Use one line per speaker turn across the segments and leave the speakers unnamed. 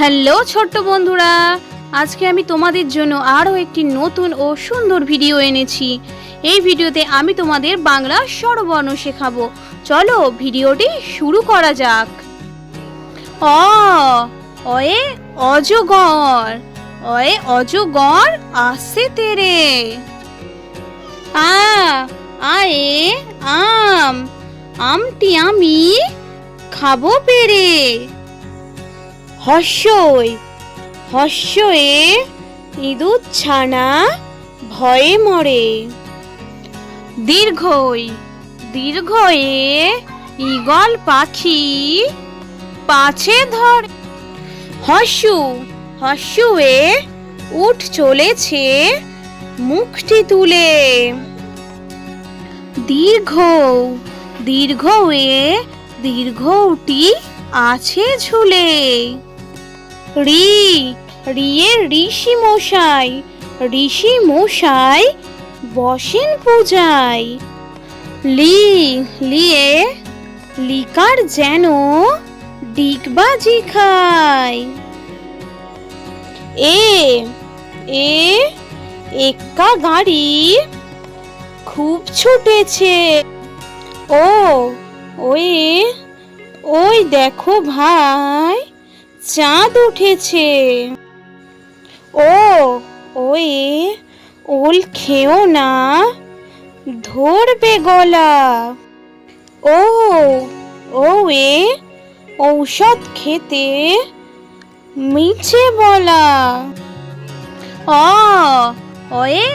Hello ছোট্ট বন্ধুরা, আজকে আমি তোমাদের জন্য আরও একটি নতুন ও সুন্দর ভিডিও এনেছি। এই ভিডিওতে আমি তোমাদের বাংলা স্বরবর্ণ শেখাবো। চলো ভিডিওটি শুরু করা যাক। অ অয়ে অজগর, অয়ে অজগর আসছে তেরে। আ আয়ে আম, আমটি আমি খাবো পেরে। হর্ষই হর্ষয়ে ইঁদুর ছানা ভয়ে মরে। দীর্ঘই দীর্ঘয়ে ঈগল পাখি পাছে ধরে। হর্ষু হর্ষুয়ে উঠ চলেছে মুখটি তুলে। দীর্ঘ দীর্ঘয়ে দীর্ঘটি আছে ঝুলে। রি রিয়ে ঋষি মশাই, ঋষি মশাই বসেন পূজায়। লি লিয়ে লিকার যেন ডিগবাজি খায়। এ এ এক্কা গাড়ি খুব ছুটেছে। ও ওই ওই দেখো ভাই চাঁদ উঠেছে। ও ওই ওল খেও না ধরবে গলা। ও ও এ ঔষধ খেতে মিছে বলা। অ অয়ে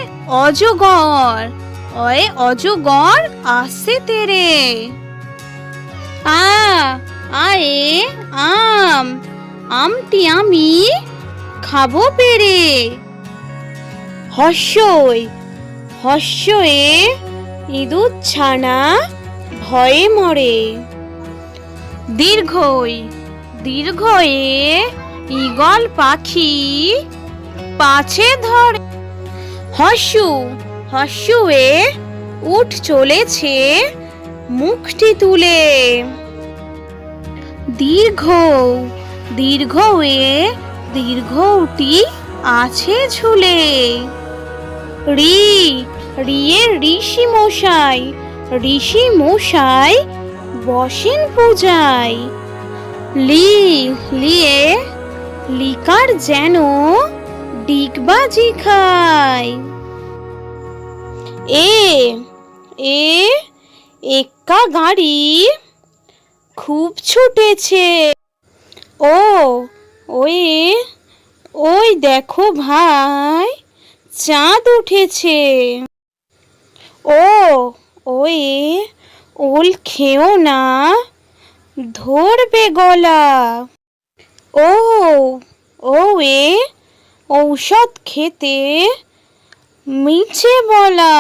অজগর, অয়ে অজগর আসছে তেরে। আয়ে আম, আমটি আমি খাবো পেরে। হর্ষই হর্ষয়ে ইঁদুর ছানা ভয়ে মরে। দীর্ঘই দীর্ঘয়ে ঈগল পাখি পাছে ধরে। হর্ষু হর্ষুয়ে উঠ চলেছে মুখটি তুলে। দীর্ঘ দীর্ঘয়ে দীর্ঘটি আছে ঝুলে। রি রিয়ে ঋষি মশাই, ঋষি মশাই বসেন পূজায়। লি লিয়ে লিকার যেন ডিগবাজি খায়। এ এ এক্কা গাড়ি খুব ছুটেছে। ও ওই ওই দেখো ভাই চাঁদ উঠেছে। ও ওই ওল খেও না ধরবে গলা। ও ও এ ঔষধ খেতে মিছে বলা।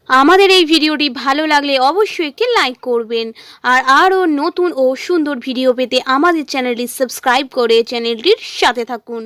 আমাদের এই ভিডিওটি ভালো লাগলে অবশ্যই একটি লাইক করবেন, আর আরও নতুন ও সুন্দর ভিডিও পেতে আমাদের চ্যানেলটি সাবস্ক্রাইব করে চ্যানেলটির সাথে থাকুন।